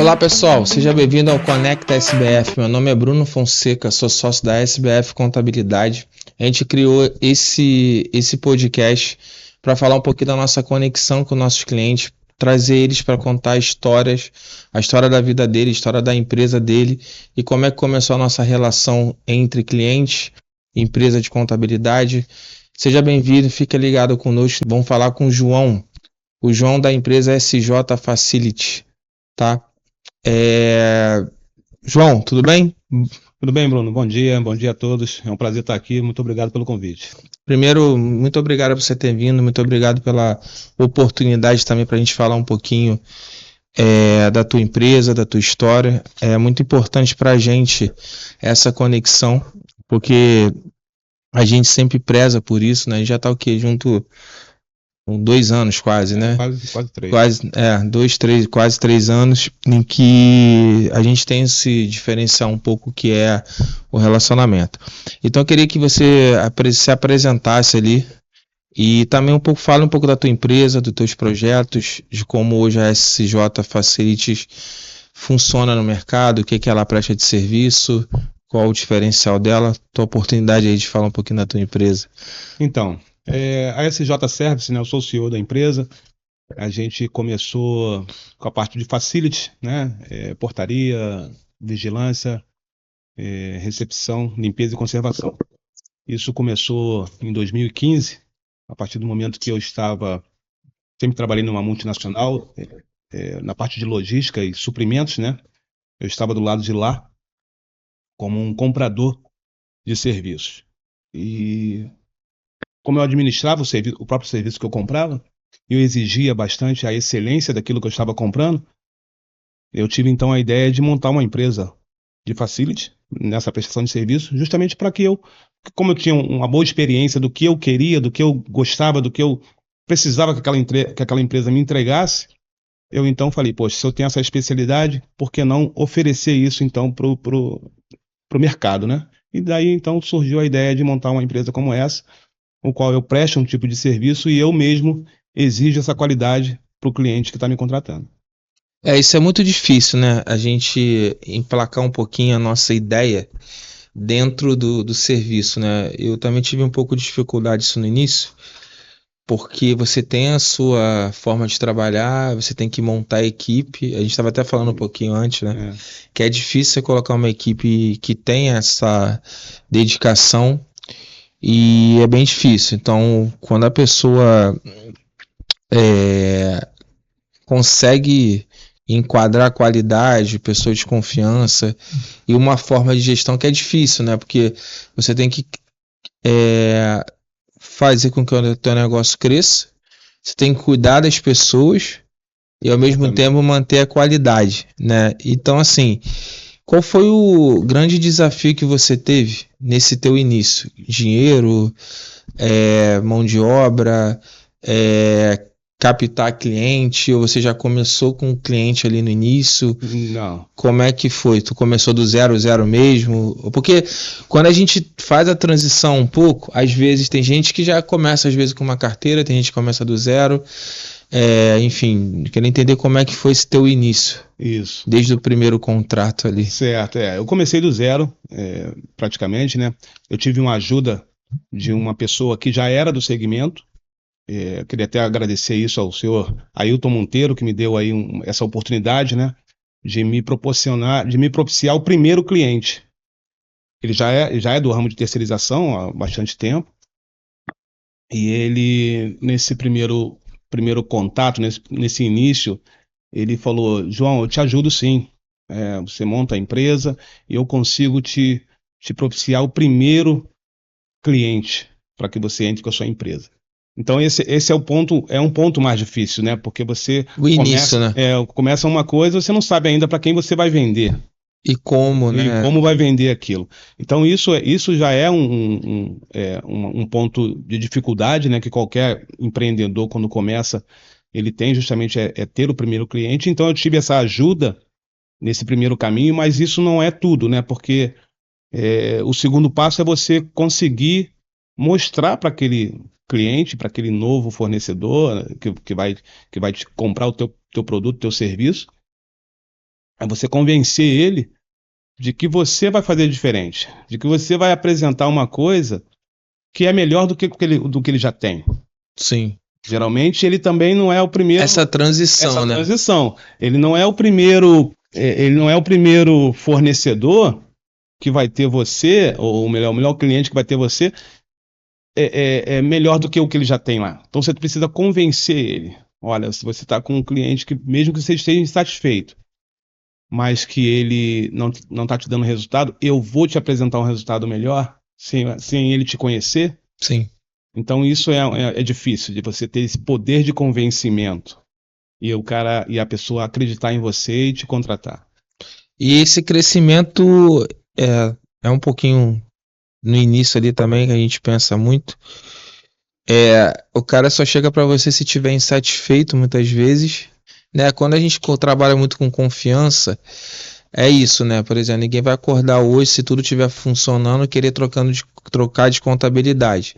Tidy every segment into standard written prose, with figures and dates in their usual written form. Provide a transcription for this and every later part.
Olá pessoal, seja bem-vindo ao Conecta SBF. Meu nome é Bruno Fonseca, sou sócio da SBF Contabilidade. A gente criou esse podcast para falar um pouquinho da nossa conexão com nossos clientes, trazer eles para contar histórias, a história da vida dele, a história da empresa dele e como é que começou a nossa relação entre clientes e empresa de contabilidade. Seja bem-vindo, fica ligado conosco. Vamos falar com o João da empresa SJ Facility, tá? João, tudo bem? Tudo bem, Bruno? Bom dia a todos. É um prazer estar aqui. Muito obrigado pelo convite. Primeiro, muito obrigado por você ter vindo, muito obrigado pela oportunidade também para a gente falar um pouquinho da tua empresa, da tua história. É muito importante para a gente essa conexão, porque a gente sempre preza por isso, né? A gente já está o quê? Junto com 2 anos quase, né? Quase três. Quase 3 anos, em que a gente tem esse diferencial um pouco que é o relacionamento. Então eu queria que você se apresentasse ali e também fale um pouco da tua empresa, dos teus projetos, de como hoje a SJ Facilities funciona no mercado, o que ela presta de serviço, qual o diferencial dela, tua oportunidade aí de falar um pouquinho da tua empresa. Então, a SJ Service, né? Eu sou o CEO da empresa. A gente começou com a parte de facility, né? Portaria, vigilância, recepção, limpeza e conservação. Isso começou em 2015, a partir do momento que eu sempre trabalhei numa multinacional, na parte de logística e suprimentos, né? Eu estava do lado de lá como um comprador de serviços. E como eu administrava o próprio serviço que eu comprava, eu exigia bastante a excelência daquilo que eu estava comprando. Eu tive então a ideia de montar uma empresa de facility nessa prestação de serviço, justamente para que como eu tinha uma boa experiência do que eu queria, do que eu gostava, do que eu precisava que aquela empresa me entregasse, eu então falei, poxa, se eu tenho essa especialidade, por que não oferecer isso então pro mercado, né? E daí então surgiu a ideia de montar uma empresa como essa, o qual eu presto um tipo de serviço e eu mesmo exijo essa qualidade para o cliente que está me contratando. Isso é muito difícil, né? A gente emplacar um pouquinho a nossa ideia dentro do serviço, né? Eu também tive um pouco de dificuldade isso no início, porque você tem a sua forma de trabalhar, você tem que montar a equipe. A gente estava até falando um pouquinho antes, né? Que é difícil você colocar uma equipe que tenha essa dedicação e é bem difícil. Então, quando a pessoa consegue enquadrar a qualidade, pessoa de confiança e uma forma de gestão que é difícil, né? Porque você tem que fazer com que o teu negócio cresça, você tem que cuidar das pessoas e ao mesmo tempo manter a qualidade, né? Então, assim, qual foi o grande desafio que você teve nesse teu início? Dinheiro, mão de obra, captar cliente, ou você já começou com o cliente ali no início? Não. Como é que foi? Tu começou do zero mesmo? Porque quando a gente faz a transição um pouco, às vezes tem gente que já começa às vezes com uma carteira, tem gente que começa do zero. Enfim, quero entender como é que foi esse teu início. Isso. Desde o primeiro contrato ali. Certo, eu comecei do zero, praticamente, né? Eu tive uma ajuda de uma pessoa que já era do segmento. Eu queria até agradecer isso ao senhor Ailton Monteiro, que me deu aí essa oportunidade, né? De me propiciar o primeiro cliente. Ele já é do ramo de terceirização há bastante tempo. E ele, nesse primeiro contato, nesse início, ele falou: João, eu te ajudo sim. Você monta a empresa e eu consigo te propiciar o primeiro cliente para que você entre com a sua empresa. Então esse é um ponto mais difícil, né? Porque você O início, né? começa uma coisa, você não sabe ainda para quem você vai vender. E como, E né? como vai vender aquilo. Então isso já é um ponto de dificuldade, né? Que qualquer empreendedor, quando começa, ele tem justamente ter o primeiro cliente. Então eu tive essa ajuda nesse primeiro caminho, mas isso não é tudo, né? Porque o segundo passo é você conseguir mostrar para aquele cliente, para aquele novo fornecedor que vai te comprar o teu produto, teu serviço, É você convencer ele de que você vai fazer diferente, de que você vai apresentar uma coisa que é melhor do que ele já tem. Sim. Geralmente ele também não é o primeiro. Essa transição, né? Ele não é o primeiro. Ele não é o primeiro fornecedor que vai ter você, ou o melhor cliente que vai ter você, é melhor do que o que ele já tem lá. Então você precisa convencer ele. Olha, se você está com um cliente que, mesmo que você esteja insatisfeito, mas que ele não está te dando resultado, eu vou te apresentar um resultado melhor sem ele te conhecer. Sim. Então isso é difícil, de você ter esse poder de convencimento e a pessoa acreditar em você e te contratar. E esse crescimento é um pouquinho no início ali também, que a gente pensa muito. O cara só chega para você se tiver insatisfeito muitas vezes, né? Quando a gente trabalha muito com confiança, é isso, né? Por exemplo, ninguém vai acordar hoje se tudo estiver funcionando querer trocar de contabilidade.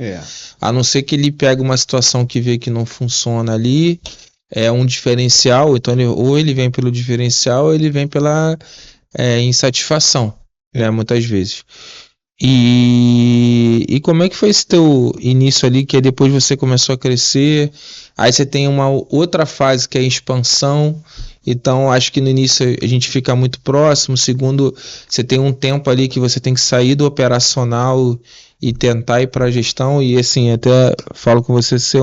A não ser que ele pegue uma situação que vê que não funciona ali, é um diferencial, então ou ele vem pelo diferencial ou ele vem pela insatisfação, né? Muitas vezes. E como é que foi esse teu início ali, que aí depois você começou a crescer, aí você tem uma outra fase que é a expansão, então acho que no início a gente fica muito próximo, segundo, você tem um tempo ali que você tem que sair do operacional e tentar ir para a gestão, e assim, até falo com você ser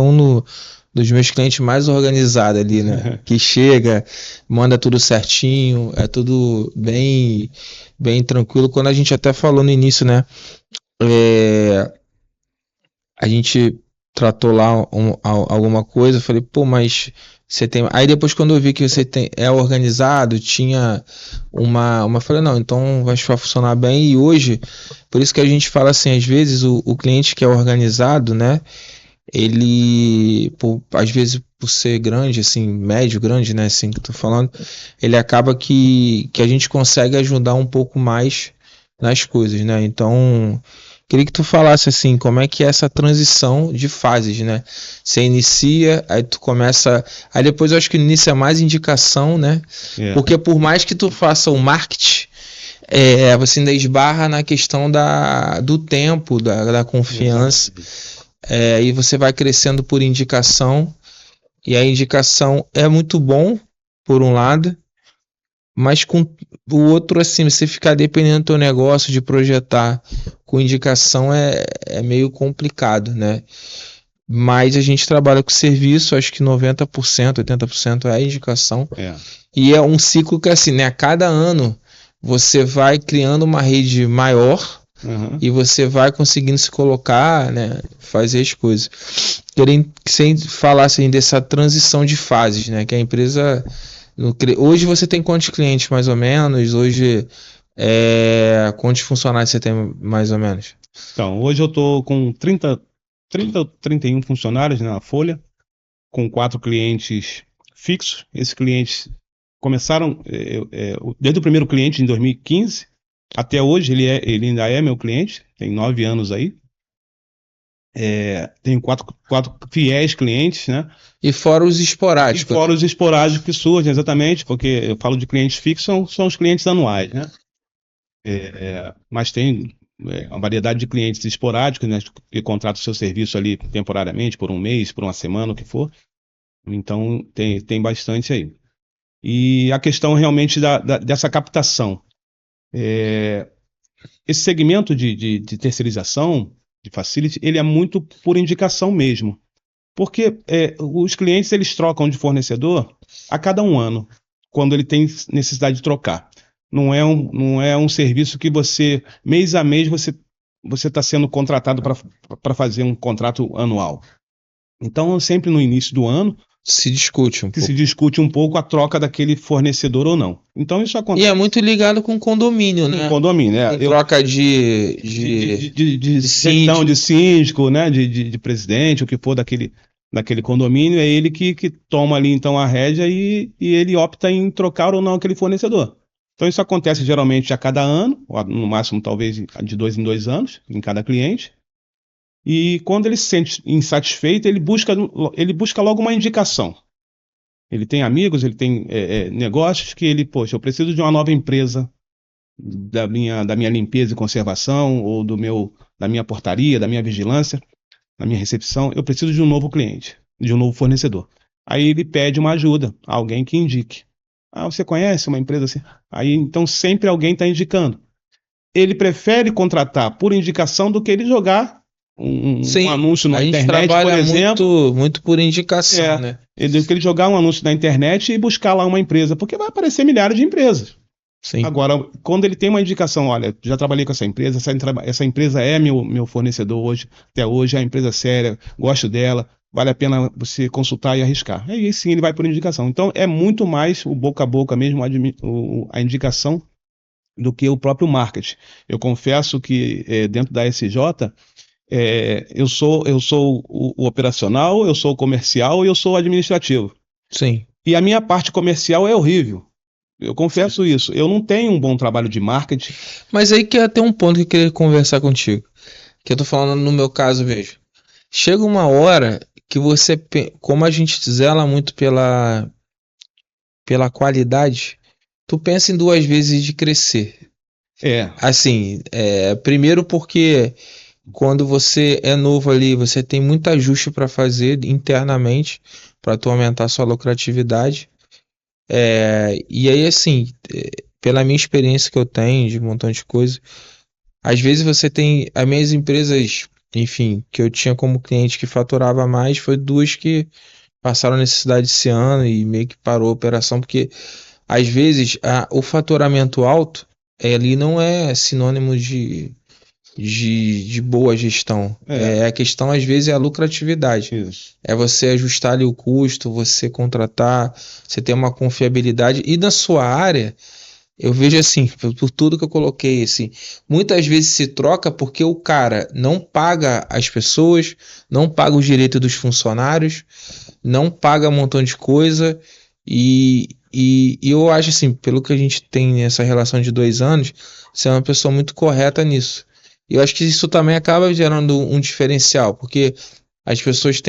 dos meus clientes mais organizados ali, né? Que chega, manda tudo certinho, é tudo bem tranquilo. Quando a gente até falou no início, né? A gente tratou lá alguma coisa, eu falei, pô, mas você tem. Aí depois, quando eu vi que você é organizado, tinha uma. Falei, não, então vai funcionar bem. E hoje, por isso que a gente fala assim, às vezes o cliente que é organizado, né? Ele, às vezes, por ser grande, assim, médio, grande, né? Assim que eu tô falando, ele acaba que a gente consegue ajudar um pouco mais nas coisas, né? Então, queria que tu falasse assim, como é que é essa transição de fases, né? Você inicia, aí tu começa, aí depois eu acho que no início é mais indicação, né? Porque por mais que tu faça o marketing, você ainda esbarra na questão do tempo, da confiança. E você vai crescendo por indicação, e a indicação é muito bom, por um lado, mas com o outro, assim, você ficar dependendo do teu negócio, de projetar com indicação é meio complicado, né? Mas a gente trabalha com serviço, acho que 90%, 80% é a indicação. E é um ciclo que, assim, né? A cada ano você vai criando uma rede maior, e você vai conseguindo se colocar, né? Fazer as coisas. Queria que você falasse assim, dessa transição de fases, né? Que a empresa... Hoje você tem quantos clientes, mais ou menos? Hoje, quantos funcionários você tem, mais ou menos? Então, hoje eu estou com 30 ou 31 funcionários na Folha, com 4 clientes fixos. Esses clientes começaram, desde o primeiro cliente em 2015, até hoje ele ainda é meu cliente, tem 9 anos aí. Tenho quatro fiéis clientes, né? E fora os esporádicos. E fora os esporádicos que surgem, exatamente, porque eu falo de clientes fixos, são os clientes anuais, né? Mas tem uma variedade de clientes esporádicos, né? Que contratam o seu serviço ali temporariamente, por um mês, por uma semana, o que for. Então, tem bastante aí. E a questão realmente dessa captação. Esse segmento de terceirização, de facility, ele é muito por indicação mesmo. Porque os clientes eles trocam de fornecedor a cada um ano, quando ele tem necessidade de trocar. Não é um serviço que você, mês a mês, você está sendo contratado para fazer um contrato anual. Então, sempre no início do ano, se discute um pouco a troca daquele fornecedor ou não. Então isso acontece. E é muito ligado com condomínio, né? Condomínio, né? Troca de gestão de síndico, né? De presidente, o que for daquele condomínio, é ele que toma ali então a rédea e ele opta em trocar ou não aquele fornecedor. Então isso acontece geralmente a cada ano, ou no máximo talvez de 2 em 2 anos, em cada cliente. E quando ele se sente insatisfeito, ele busca logo uma indicação. Ele tem amigos, ele tem negócios que ele, poxa, eu preciso de uma nova empresa da minha limpeza e conservação, ou da minha portaria, da minha vigilância, da minha recepção. Eu preciso de um novo cliente, de um novo fornecedor. Aí ele pede uma ajuda, alguém que indique. Ah, você conhece uma empresa assim? Aí então sempre alguém está indicando. Ele prefere contratar por indicação do que ele jogar um Sim, anúncio a na gente internet, por trabalha exemplo. muito por indicação, né? Do que ele jogar um anúncio na internet e buscar lá uma empresa, porque vai aparecer milhares de empresas. Sim. Agora, quando ele tem uma indicação, olha, já trabalhei com essa empresa, essa empresa é meu fornecedor hoje, até hoje, é uma empresa séria, gosto dela, vale a pena você consultar e arriscar. Aí sim ele vai por indicação. Então é muito mais o boca a boca mesmo, a indicação, do que o próprio marketing. Eu confesso que dentro da SJ, eu sou o operacional, eu sou o comercial e eu sou o administrativo. Sim. E a minha parte comercial é horrível. Eu confesso isso. Eu não tenho um bom trabalho de marketing. Mas aí que até um ponto que eu queria conversar contigo. Que eu tô falando no meu caso, vejo. Chega uma hora que você, como a gente zela muito pela qualidade, tu pensa em duas vezes de crescer. Assim, primeiro porque quando você é novo ali, você tem muito ajuste para fazer internamente para tu aumentar sua lucratividade. E aí, assim, pela minha experiência que eu tenho de um montão de coisa, às vezes você tem as minhas empresas, enfim, que eu tinha como cliente que faturava mais, foi duas que passaram necessidade esse ano e meio que parou a operação, porque às vezes o faturamento alto ali não é sinônimo de boa gestão. A questão, às vezes, é a lucratividade. Isso. É você ajustar ali o custo, você contratar, você ter uma confiabilidade. E na sua área, eu vejo assim, por tudo que eu coloquei, assim, muitas vezes se troca porque o cara não paga as pessoas, não paga os direitos dos funcionários, não paga um montão de coisa. E eu acho assim, pelo que a gente tem nessa relação de 2 anos, você é uma pessoa muito correta nisso. E eu acho que isso também acaba gerando um diferencial, porque as pessoas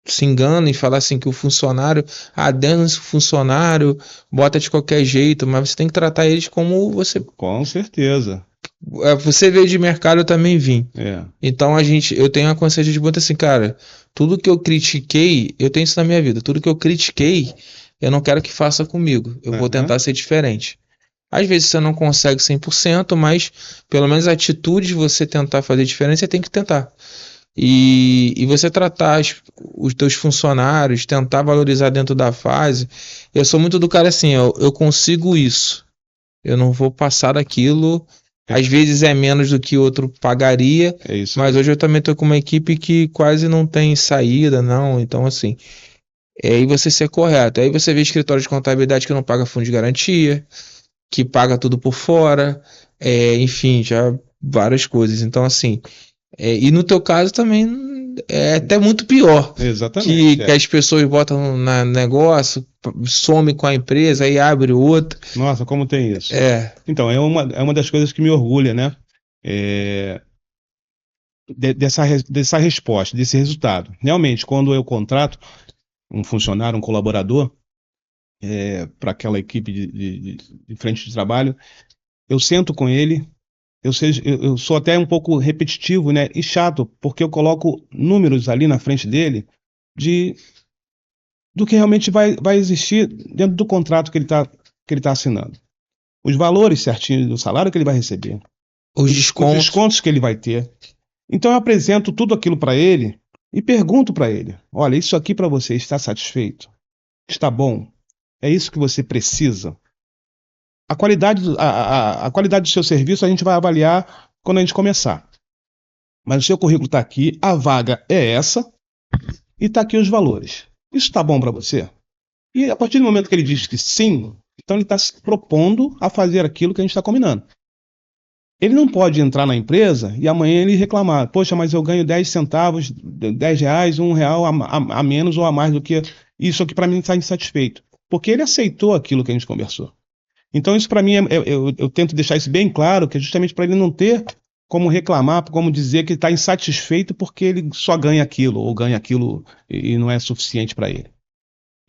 se enganam e falam assim que o funcionário, dane-se o funcionário, bota de qualquer jeito, mas você tem que tratar eles como você. Com certeza. Você veio de mercado, eu também vim. Então eu tenho a consciência de muito assim, cara, tudo que eu critiquei, eu tenho isso na minha vida, tudo que eu critiquei, eu não quero que faça comigo. Eu vou tentar ser diferente. Às vezes você não consegue 100%, mas pelo menos a atitude de você tentar fazer diferença, você tem que tentar. E você tratar os teus funcionários, tentar valorizar dentro da fase. Eu sou muito do cara assim, eu consigo isso. Eu não vou passar daquilo. Às vezes é menos do que outro pagaria, mas hoje eu também estou com uma equipe que quase não tem saída, não. Então, assim, aí você ser correto. Aí você vê escritório de contabilidade que não paga fundo de garantia, que paga tudo por fora, enfim, já várias coisas. Então, assim, e no teu caso também é até muito pior. Exatamente. Que as pessoas botam no negócio, some com a empresa, aí abre outro. Nossa, como tem isso. Então, é uma das coisas que me orgulha, né? Dessa resposta, desse resultado. Realmente, quando eu contrato um funcionário, um colaborador, para aquela equipe de frente de trabalho, eu sento com ele, eu sou até um pouco repetitivo, né, e chato, porque eu coloco números ali na frente dele do que realmente vai existir dentro do contrato que ele tá assinando. Os valores certinhos do salário que ele vai receber. Os descontos que ele vai ter. Então eu apresento tudo aquilo para ele e pergunto para ele: olha, isso aqui para você está satisfeito? Está bom? É isso que você precisa? A qualidade do seu serviço a gente vai avaliar quando a gente começar. Mas o seu currículo está aqui, a vaga é essa e está aqui os valores. Isso está bom para você? E a partir do momento que ele diz que sim, então ele está se propondo a fazer aquilo que a gente está combinando. Ele não pode entrar na empresa e amanhã ele reclamar: poxa, mas eu ganho 10 centavos, 10 reais, R$1 a menos ou a mais do que isso aqui, para mim está insatisfeito. Porque ele aceitou aquilo que a gente conversou. Então isso para mim, eu tento deixar isso bem claro, que é justamente para ele não ter como reclamar, como dizer que está insatisfeito porque ele só ganha aquilo, ou ganha aquilo e não é suficiente para ele.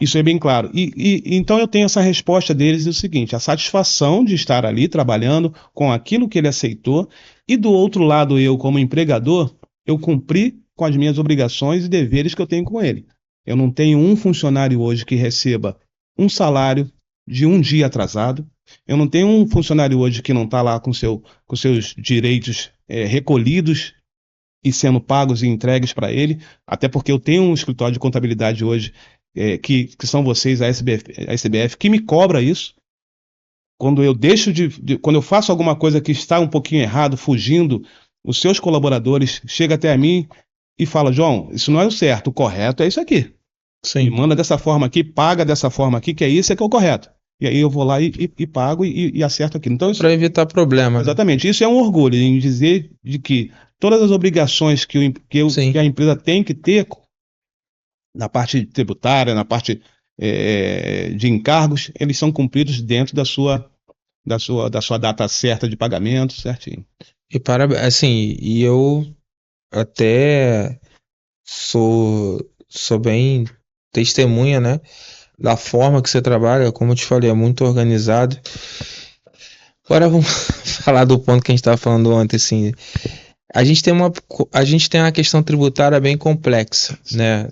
Isso é bem claro. Então eu tenho essa resposta deles, é o seguinte: a satisfação de estar ali trabalhando com aquilo que ele aceitou, e do outro lado, eu, como empregador, eu cumpri com as minhas obrigações e deveres que eu tenho com ele. Eu não tenho um funcionário hoje que receba um salário de um dia atrasado. Eu não tenho um funcionário hoje que não está lá com seus direitos recolhidos e sendo pagos e entregues para ele, até porque eu tenho um escritório de contabilidade hoje, que são vocês, a SBF, que me cobra isso. Quando eu quando eu faço alguma coisa que está um pouquinho errado, fugindo, os seus colaboradores chegam até a mim e falam: João, isso não é o certo, o correto é isso aqui. Sim. Me manda dessa forma aqui, paga dessa forma aqui, que é isso que é o correto. E aí eu vou lá e pago e acerto aquilo. Então, Para evitar problema. exatamente. Isso é um orgulho em dizer de que todas as obrigações que a empresa tem que ter na parte tributária, na parte de encargos, eles são cumpridos dentro da sua data certa de pagamento, certinho. E eu até sou bem testemunha, né, da forma que você trabalha, como eu te falei, é muito organizado. Agora vamos falar do ponto que a gente estava falando ontem, assim. A gente tem uma questão tributária bem complexa, né,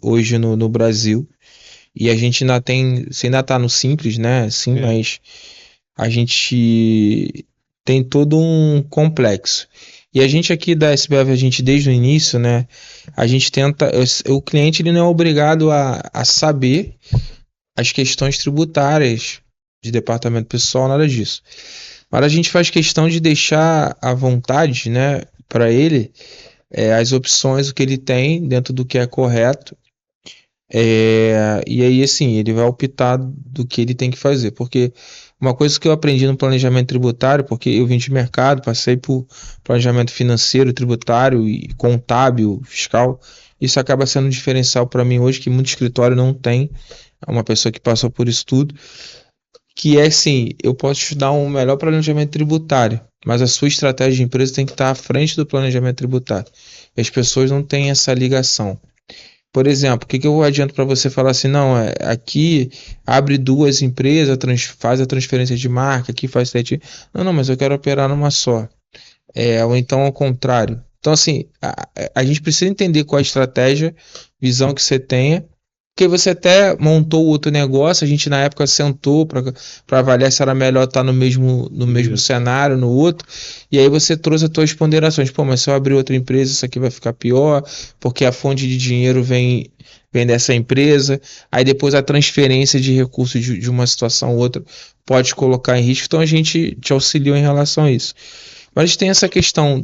hoje no Brasil. E a gente ainda tem, você ainda está no simples, né, sim, mas a gente tem todo um complexo. E a gente aqui da SBF, a gente desde o início, né, a gente tenta, o cliente ele não é obrigado a saber as questões tributárias de departamento pessoal, nada disso. Mas a gente faz questão de deixar à vontade, né, para ele as opções, o que ele tem dentro do que é correto. E aí, assim, ele vai optar do que ele tem que fazer. Porque uma coisa que eu aprendi no planejamento tributário, porque eu vim de mercado, passei por planejamento financeiro, tributário e contábil, fiscal, isso acaba sendo um diferencial para mim hoje, que muito escritório não tem. É uma pessoa que passou por isso tudo. Que é assim, eu posso te dar um melhor planejamento tributário, mas a sua estratégia de empresa tem que estar à frente do planejamento tributário. E as pessoas não têm essa ligação. Por exemplo, o que eu adianto para você falar assim, não, aqui abre duas empresas, faz a transferência de marca, aqui faz sete. Não, mas eu quero operar numa só. Ou então ao contrário. Então, assim, a gente precisa entender qual a estratégia, visão que você tenha, porque você até montou outro negócio, a gente na época sentou para avaliar se era melhor estar no mesmo cenário, no outro, e aí você trouxe as suas ponderações. Pô, mas se eu abrir outra empresa, isso aqui vai ficar pior, porque a fonte de dinheiro vem dessa empresa, aí depois a transferência de recursos de uma situação a outra pode colocar em risco, então a gente te auxiliou em relação a isso. Mas tem essa questão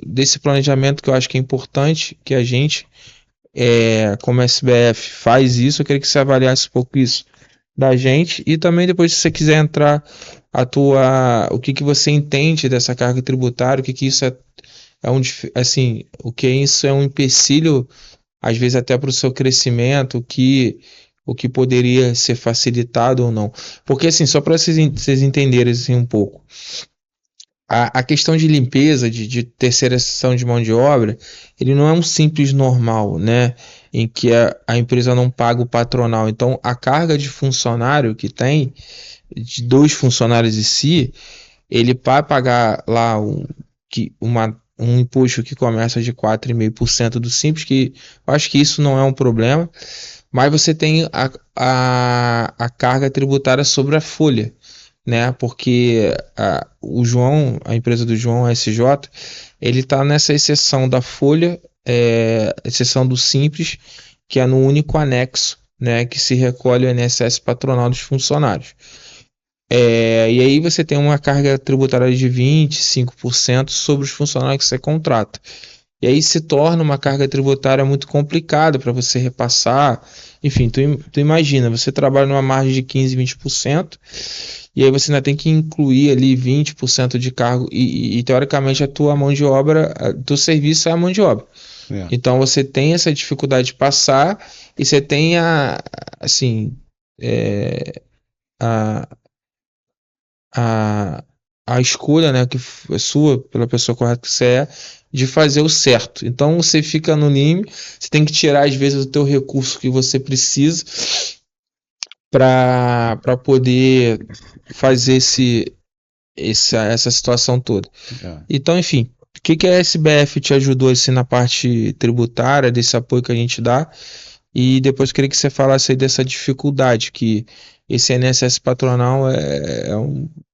desse planejamento que eu acho que é importante, que a gente como SBF faz isso, eu queria que você avaliasse um pouco isso da gente, e também depois, se você quiser entrar o que você entende dessa carga tributária, o que isso assim, o que isso é um empecilho, às vezes até para o seu crescimento, o que poderia ser facilitado ou não. Porque assim, só para vocês entenderem assim um pouco, a questão de limpeza, de terceirização de mão de obra, ele não é um simples normal, né? Em que a empresa não paga o patronal. Então, a carga de funcionário que tem, de 2 funcionários em si, ele vai pagar lá um imposto que começa de 4,5% do simples, que eu acho que isso não é um problema, mas você tem a carga tributária sobre a folha, né? Porque a empresa do João, a SJ, ele está nessa exceção da folha, exceção do simples, que é no único anexo, né? Que se recolhe o INSS patronal dos funcionários. E aí você tem uma carga tributária de 25% sobre os funcionários que você contrata. E aí se torna uma carga tributária muito complicada para você repassar. Enfim, tu imagina, você trabalha numa margem de 15, 20%, e aí você ainda tem que incluir ali 20% de cargo, e teoricamente a tua mão de obra, o teu serviço é a mão de obra. Então você tem essa dificuldade de passar, e você tem a escolha, né, que é sua, pela pessoa correta que você é, de fazer o certo. Então você fica no limite, você tem que tirar às vezes o teu recurso que você precisa, para poder fazer essa situação toda. Então, enfim, o que a SBF te ajudou assim na parte tributária, desse apoio que a gente dá? E depois queria que você falasse aí dessa dificuldade, que esse INSS patronal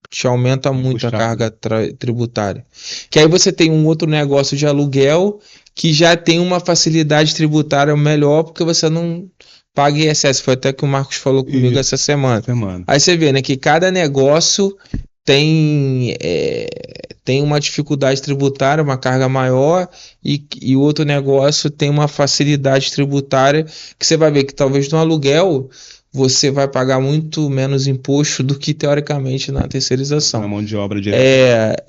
te aumenta muito a Puxado, carga tributária. Que aí você tem um outro negócio de aluguel que já tem uma facilidade tributária melhor, porque você não paga ISS. Foi até que o Marcos falou comigo essa Isso, semana. semana. Aí você vê, né, que cada negócio tem, tem uma dificuldade tributária, uma carga maior, e o outro negócio tem uma facilidade tributária, que você vai ver que talvez no aluguel você vai pagar muito menos imposto do que teoricamente na Na terceirização. mão de obra direta.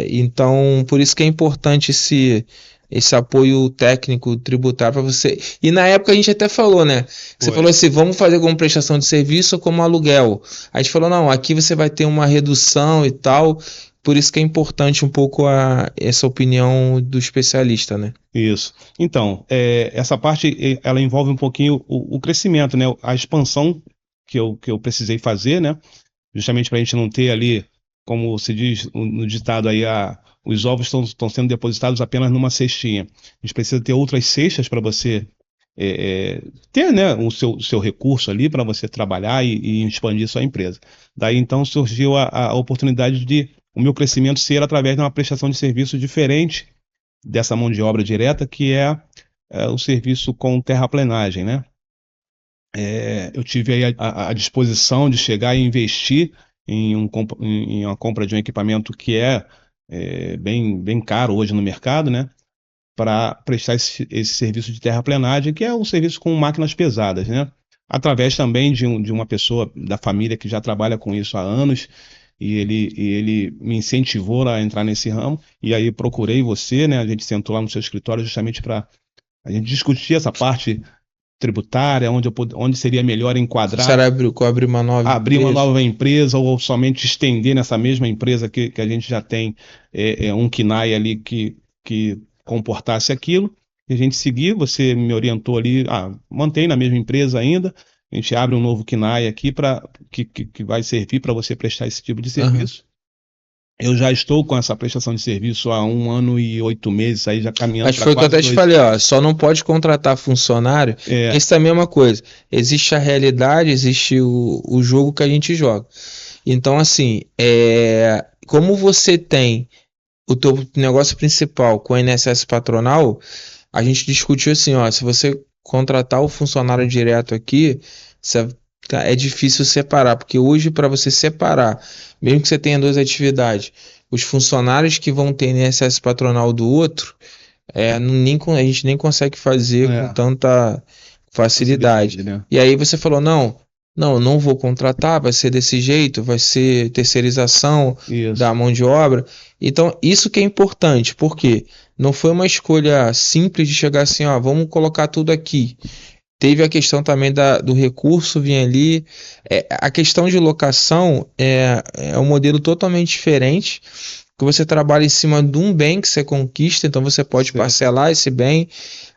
Então, por isso que é importante esse apoio técnico tributário para você. E na época a gente até falou, né? Você falou assim, vamos fazer como prestação de serviço ou como aluguel. A gente falou, não, aqui você vai ter uma redução e tal. Por isso que é importante um pouco essa opinião do especialista, né? Isso. Então, essa parte ela envolve um pouquinho o crescimento, né? A expansão que eu precisei fazer, né? Justamente para a gente não ter ali, como se diz no ditado aí, os ovos estão sendo depositados apenas numa cestinha. A gente precisa ter outras cestas para você ter, né, o seu recurso ali para você trabalhar e expandir sua empresa. Daí então surgiu a oportunidade de o meu crescimento ser através de uma prestação de serviço diferente dessa mão de obra direta, que é o serviço com terraplenagem, né? Eu tive aí a disposição de chegar e investir em uma compra de um equipamento que bem caro hoje no mercado, né? Para prestar esse serviço de terraplenagem, que é um serviço com máquinas pesadas, né? Através também de uma pessoa da família que já trabalha com isso há anos, e ele me incentivou a entrar nesse ramo, e aí procurei você, né? A gente sentou lá no seu escritório justamente para a gente discutir essa parte tributária, onde seria melhor enquadrar, Será abrir uma nova abrir uma empresa? nova empresa ou somente estender nessa mesma empresa que a gente já tem um KNAI ali que comportasse aquilo. E a gente seguiu, você me orientou ali, mantém na mesma empresa ainda, a gente abre um novo KNAI aqui que vai servir para você prestar esse tipo de Aham. serviço. Eu já estou com essa prestação de serviço há 1 ano e 8 meses, aí já caminhando Mas para foi o que eu quase até te 2. falei, ó, só não pode contratar funcionário. Isso também é a mesma coisa. Existe a realidade, existe o jogo que a gente joga. Então, assim, como você tem o teu negócio principal com o INSS patronal, a gente discutiu assim, ó, se você contratar o funcionário direto aqui, é difícil separar, porque hoje para você separar, mesmo que você tenha duas atividades, os funcionários que vão ter INSS patronal do outro, a gente nem consegue fazer com tanta facilidade. Facilidade, né? E aí você falou, não vou contratar, vai ser desse jeito, vai ser terceirização da Isso. mão de obra. Então, isso que é importante, porque não foi uma escolha simples de chegar assim, ó, vamos colocar tudo aqui. Teve a questão também do recurso vir ali. A questão de locação é um modelo totalmente diferente, que você trabalha em cima de um bem que você conquista, então você pode Certo. parcelar esse bem.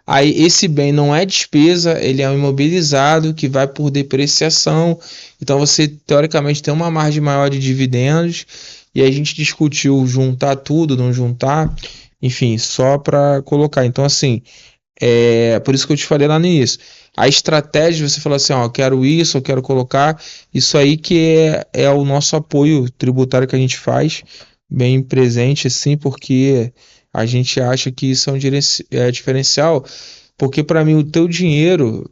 Aí esse bem não é despesa, ele é um imobilizado que vai por depreciação. Então você teoricamente tem uma margem maior de dividendos. E aí a gente discutiu juntar tudo, não juntar, enfim, só para colocar. Então assim, por isso que eu te falei lá no início. A estratégia, você falou assim, ó, eu quero isso, eu quero colocar. Isso aí que é o nosso apoio tributário que a gente faz, bem presente, assim, porque a gente acha que isso é um diferencial. Porque para mim o teu dinheiro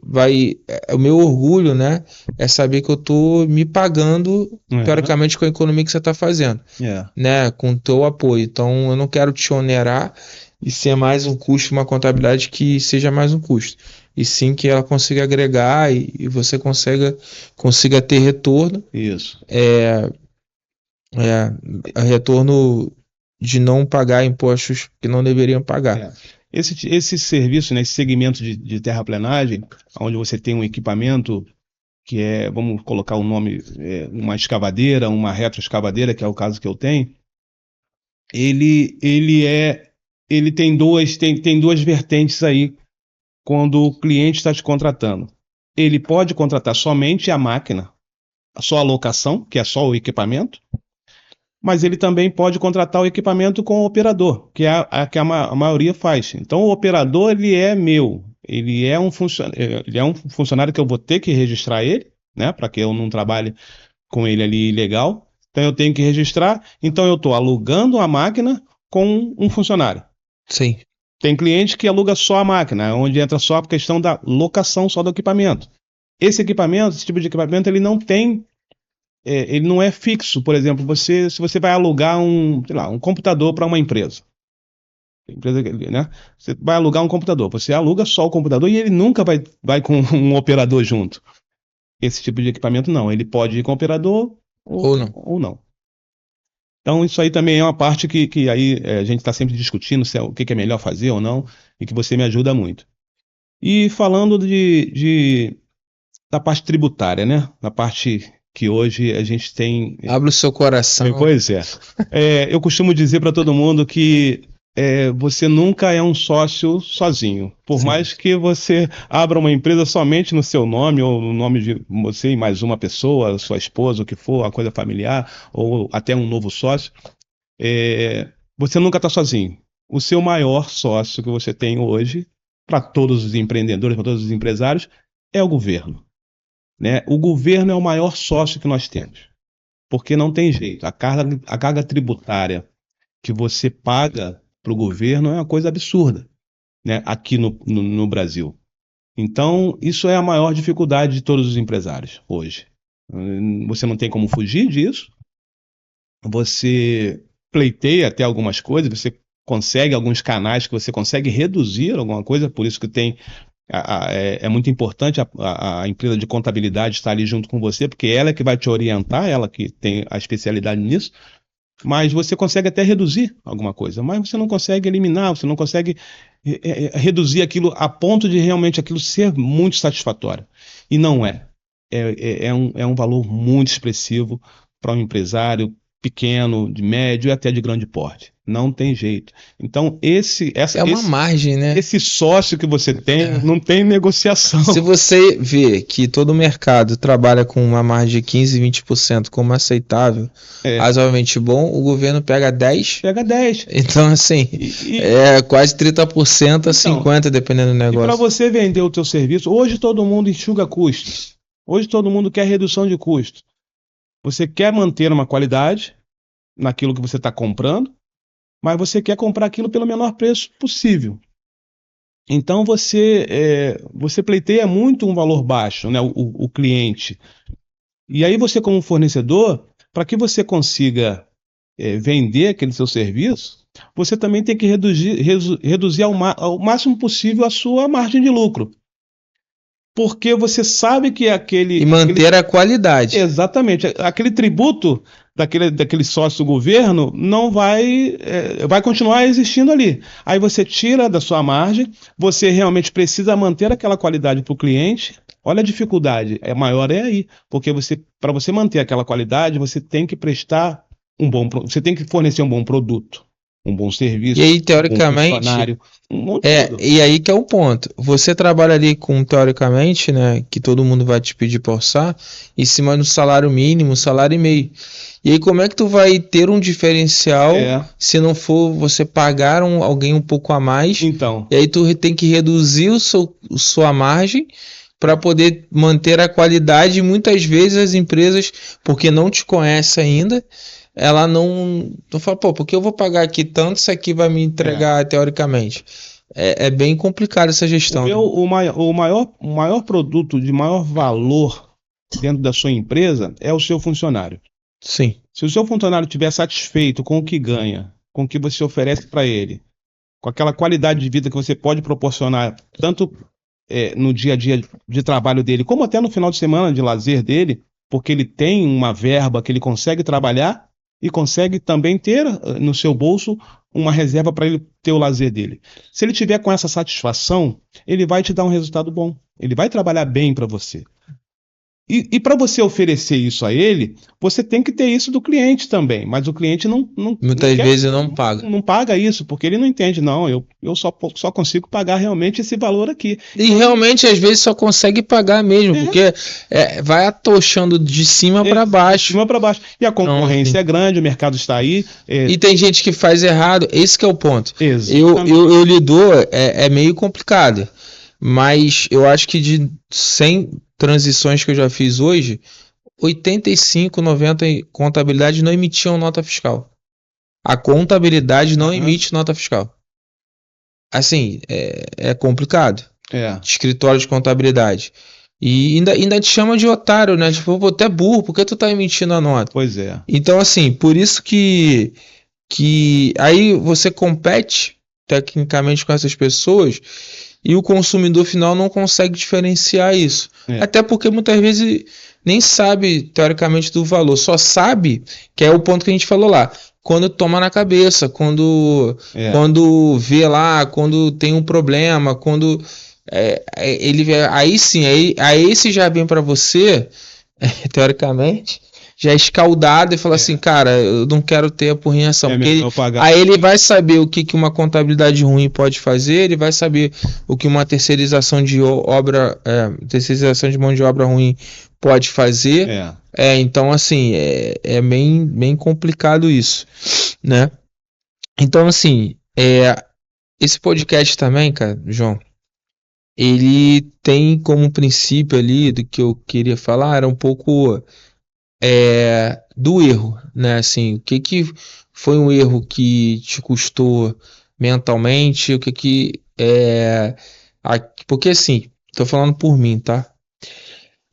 o meu orgulho, né, é saber que eu tô me pagando teoricamente com a economia que você está fazendo, né, com o teu apoio. Então eu não quero te onerar e ser mais um custo, uma contabilidade que seja mais um custo. E sim que ela consiga agregar e você consiga ter retorno, Isso. retorno de não pagar impostos que não deveriam pagar. Esse serviço, né, esse segmento de terraplenagem, onde você tem um equipamento que vamos colocar o nome, uma escavadeira, uma retroescavadeira, que é o caso que eu tenho, ele tem duas vertentes aí quando o cliente está te contratando. Ele pode contratar somente a máquina, só a locação, que é só o equipamento, mas ele também pode contratar o equipamento com o operador, que é a que a maioria faz. Então, o operador, ele é meu, ele é um funcionário que eu vou ter que registrar ele, né, para que eu não trabalhe com ele ali ilegal. Então, eu tenho que registrar. Então, eu estou alugando a máquina com um funcionário. Sim. Tem cliente que aluga só a máquina, onde entra só a questão da locação só do equipamento. Esse tipo de equipamento, ele não tem, ele não é fixo. Por exemplo, se você vai alugar um computador para uma empresa, né? Você vai alugar um computador, você aluga só o computador e ele nunca vai com um operador junto. Esse tipo de equipamento não, ele pode ir com o operador ou não. Então, isso aí também é uma parte que aí a gente está sempre discutindo o que é melhor fazer ou não, e que você me ajuda muito. E falando da parte tributária, né? Da parte que hoje a gente tem. Abre o seu coração. Pois é. Eu costumo dizer para todo mundo que você nunca é um sócio sozinho. Por Sim. mais que você abra uma empresa somente no seu nome, ou no nome de você e mais uma pessoa, sua esposa, o que for, uma coisa familiar, ou até um novo sócio, você nunca está sozinho. O seu maior sócio que você tem hoje, para todos os empreendedores, para todos os empresários, é o governo. Né? O governo é o maior sócio que nós temos. Porque não tem jeito. A carga tributária que você paga para o governo é uma coisa absurda, né? Aqui no Brasil. Então, isso é a maior dificuldade de todos os empresários hoje. Você não tem como fugir disso. Você pleiteia até algumas coisas, você consegue alguns canais que você consegue reduzir alguma coisa, por isso que tem é muito importante a empresa de contabilidade estar ali junto com você, porque ela é que vai te orientar, ela que tem a especialidade nisso, mas você consegue até reduzir alguma coisa, mas você não consegue eliminar, você não consegue reduzir aquilo a ponto de realmente aquilo ser muito satisfatório. E não é. É um valor muito expressivo para um empresário pequeno, de médio e até de grande porte. Não tem jeito. Então, é uma margem, né? Esse sócio que você tem, não tem negociação. Se você vê que todo o mercado trabalha com uma margem de 15, 20% como aceitável, razoavelmente bom, o governo pega 10%. Pega 10%. Então, assim, é quase 30% a 50%, dependendo do negócio. E para você vender o teu serviço, hoje todo mundo enxuga custos. Hoje todo mundo quer redução de custo. Você quer manter uma qualidade naquilo que você está comprando, mas você quer comprar aquilo pelo menor preço possível. Então você pleiteia muito um valor baixo, né, o cliente. E aí você, como fornecedor, para que você consiga vender aquele seu serviço, você também tem que reduzir ao máximo possível a sua margem de lucro. Porque você sabe que E manter a qualidade. Exatamente. Aquele tributo daquele sócio do governo não vai continuar existindo ali. Aí você tira da sua margem, você realmente precisa manter aquela qualidade para o cliente. Olha a dificuldade, maior aí. Porque para você manter aquela qualidade, você tem que prestar você tem que fornecer um bom produto, um bom serviço, e aí, teoricamente, um funcionário, e aí que é o ponto. Você trabalha ali com, teoricamente, né, que todo mundo vai te pedir para orçar, em cima do salário mínimo, salário e meio. E aí, como é que tu vai ter um diferencial se não for você pagar alguém um pouco a mais? Então. E aí tu tem que reduzir sua margem para poder manter a qualidade. E muitas vezes as empresas, porque não te conhecem ainda, ela não fala, pô, porque eu vou pagar aqui tanto, isso aqui vai me entregar teoricamente. É bem complicado essa gestão. O maior produto de maior valor dentro da sua empresa é o seu funcionário. Sim. Se o seu funcionário estiver satisfeito com o que ganha, com o que você oferece para ele, com aquela qualidade de vida que você pode proporcionar, tanto no dia a dia de trabalho dele, como até no final de semana de lazer dele, porque ele tem uma verba que ele consegue trabalhar e consegue também ter no seu bolso uma reserva para ele ter o lazer dele. Se ele tiver com essa satisfação, ele vai te dar um resultado bom. Ele vai trabalhar bem para você. E para você oferecer isso a ele, você tem que ter isso do cliente também. Mas o cliente Muitas vezes não paga. não paga isso, porque ele não entende, não. Eu só consigo pagar realmente esse valor aqui. E realmente, às vezes, só consegue pagar mesmo, porque vai atochando de cima para baixo. De cima para baixo. E a concorrência é grande, o mercado está aí. E tem gente que faz errado, esse que é o ponto. Exatamente. Eu lhe dou, é meio complicado. Mas eu acho que de 100 transições que eu já fiz hoje, 85, 90 contabilidade não emitiam nota fiscal. A contabilidade não emite nota fiscal. Assim, é complicado. Escritório de contabilidade. E ainda te chama de otário, né? Tipo, pô, tu é burro, por que tu tá emitindo a nota? Pois é. Então, assim, por isso que aí você compete tecnicamente com essas pessoas e o consumidor final não consegue diferenciar isso. Até porque muitas vezes nem sabe, teoricamente, do valor. Só sabe, que é o ponto que a gente falou lá, quando toma na cabeça, quando vê lá, quando tem um problema, quando ele aí sim, aí esse já vem para você, teoricamente, já é escaldado e fala assim, cara, eu não quero ter a porrinhação. Aí ele vai saber o que uma contabilidade ruim pode fazer, ele vai saber o que uma terceirização de terceirização de mão de obra ruim pode fazer. Então, assim, é bem complicado isso, né? Então, assim, esse podcast também, cara, João, ele tem como princípio ali do que eu queria falar, era um pouco do erro, né? Assim, o que foi um erro que te custou mentalmente, o que porque assim, tô falando por mim, tá?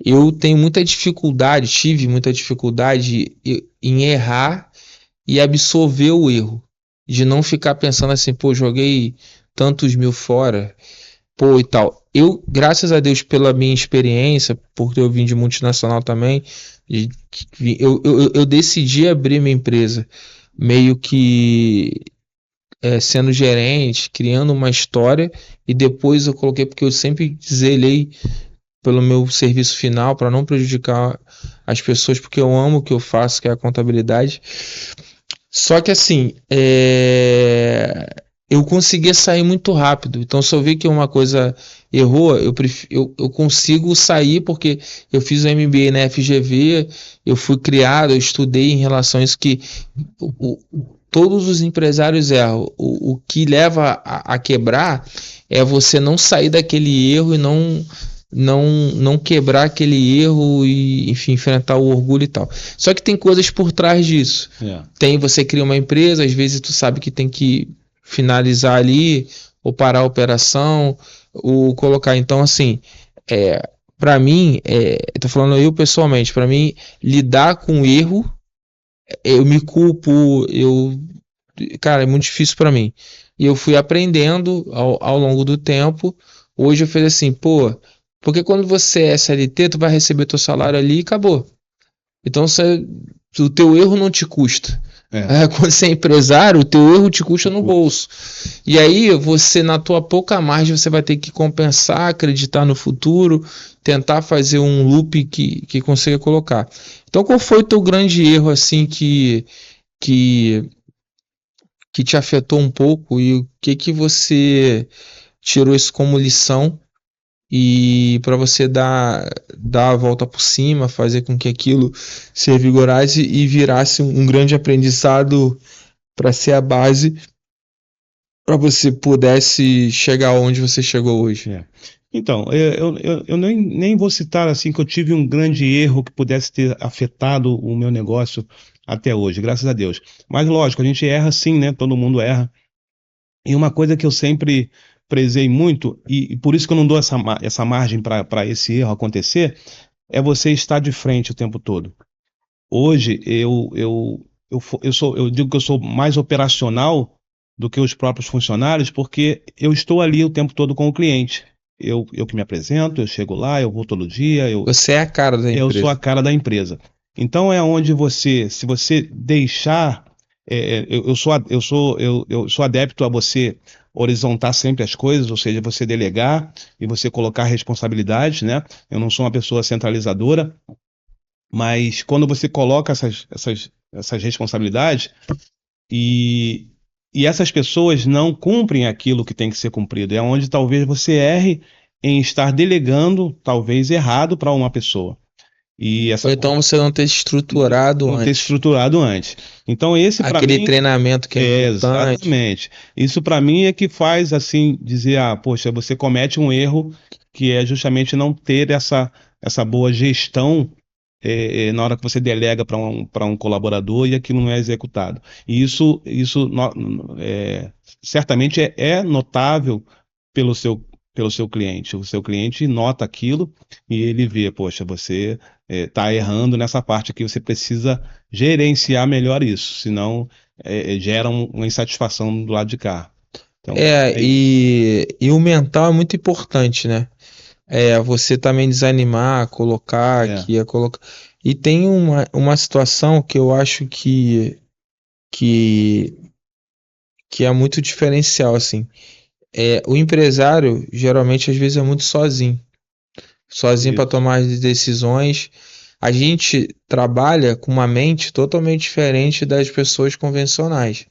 Eu tenho muita dificuldade, tive muita dificuldade em errar e absorver o erro, de não ficar pensando assim, pô, joguei tantos mil fora, pô, e tal. Eu, graças a Deus, pela minha experiência, porque eu vim de multinacional também, eu decidi abrir minha empresa meio que sendo gerente, criando uma história, e depois eu coloquei, porque eu sempre zelei pelo meu serviço final, para não prejudicar as pessoas, porque eu amo o que eu faço, que é a contabilidade. Só que assim, eu conseguia sair muito rápido. Então, se eu ver que uma coisa errou, eu consigo sair, porque eu fiz o MBA na FGV, eu fui criado, eu estudei em relação a isso, que todos os empresários erram. O que leva a quebrar é você não sair daquele erro e não quebrar aquele erro e, enfim, enfrentar o orgulho e tal. Só que tem coisas por trás disso. Você cria uma empresa, às vezes tu sabe que tem que finalizar ali, ou parar a operação, ou colocar. Então, assim, para mim, tô falando eu pessoalmente, para mim, lidar com erro, eu me culpo, cara, é muito difícil para mim. E eu fui aprendendo ao longo do tempo. Hoje eu fiz assim, pô, porque quando você é CLT, tu vai receber teu salário ali e acabou. Então o teu erro não te custa. Quando você é empresário, o teu erro te custa no bolso. E aí você, na tua pouca margem, você vai ter que compensar, acreditar no futuro, tentar fazer um loop que consiga colocar. Então, qual foi o teu grande erro assim que te afetou um pouco e o que você tirou isso como lição e para você dar a volta por cima, fazer com que aquilo se revigorasse e virasse um grande aprendizado para ser a base para você pudesse chegar onde você chegou hoje? Então, eu nem vou citar assim que eu tive um grande erro que pudesse ter afetado o meu negócio até hoje, graças a Deus. Mas lógico, a gente erra sim, né? Todo mundo erra. E uma coisa que eu sempre prezei muito, e por isso que eu não dou essa margem para esse erro acontecer, é você estar de frente o tempo todo. Hoje, eu digo que eu sou mais operacional do que os próprios funcionários, porque eu estou ali o tempo todo com o cliente. Eu que me apresento, eu chego lá, eu vou todo dia. Você é a cara da empresa. Eu sou a cara da empresa. Então é onde se você deixar, eu sou adepto a você horizontar sempre as coisas, ou seja, você delegar e você colocar responsabilidades, né? Eu não sou uma pessoa centralizadora, mas quando você coloca essas responsabilidades e, e essas pessoas não cumprem aquilo que tem que ser cumprido, é onde talvez você erre em estar delegando, talvez errado, para uma pessoa. E Ou essa então você não ter estruturado não ter antes. estruturado antes. Então esse para Aquele mim treinamento que é importante. exatamente. Isso para mim é que faz assim dizer, poxa, você comete um erro que é justamente não ter essa boa gestão na hora que você delega para um colaborador e aquilo não é executado. E certamente é notável pelo seu cliente. O seu cliente nota aquilo e ele vê, poxa, você está errando nessa parte aqui, você precisa gerenciar melhor isso, senão gera uma insatisfação do lado de cá. Então, É, é isso. e o mental é muito importante, né? Você também desanimar, colocar É, aqui, colocar. E tem uma situação que eu acho que, que é muito diferencial, assim. O empresário, geralmente, às vezes é muito sozinho. Sozinho para isso. tomar as decisões. A gente trabalha com uma mente totalmente diferente das pessoas convencionais.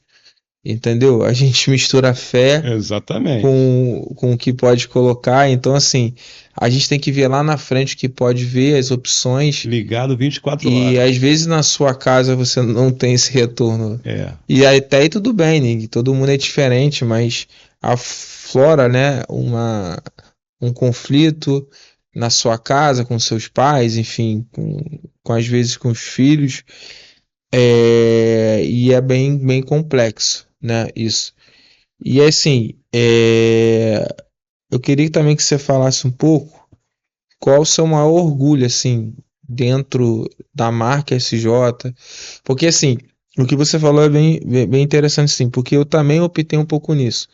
Entendeu? A gente mistura fé Exatamente. com o que pode colocar. Então, assim, a gente tem que ver lá na frente o que pode ver, as opções. Ligado 24 E horas. às vezes na sua casa você não tem esse retorno. É, E aí, até aí tudo bem, né? Todo mundo é diferente, mas aflora, né, um conflito na sua casa, com seus pais, enfim, às vezes com os filhos. E é bem complexo, né? Isso. E assim, eu queria também que você falasse um pouco qual o seu maior orgulho, assim, dentro da marca SJ. Porque, assim, o que você falou é bem interessante, sim, porque eu também optei um pouco nisso.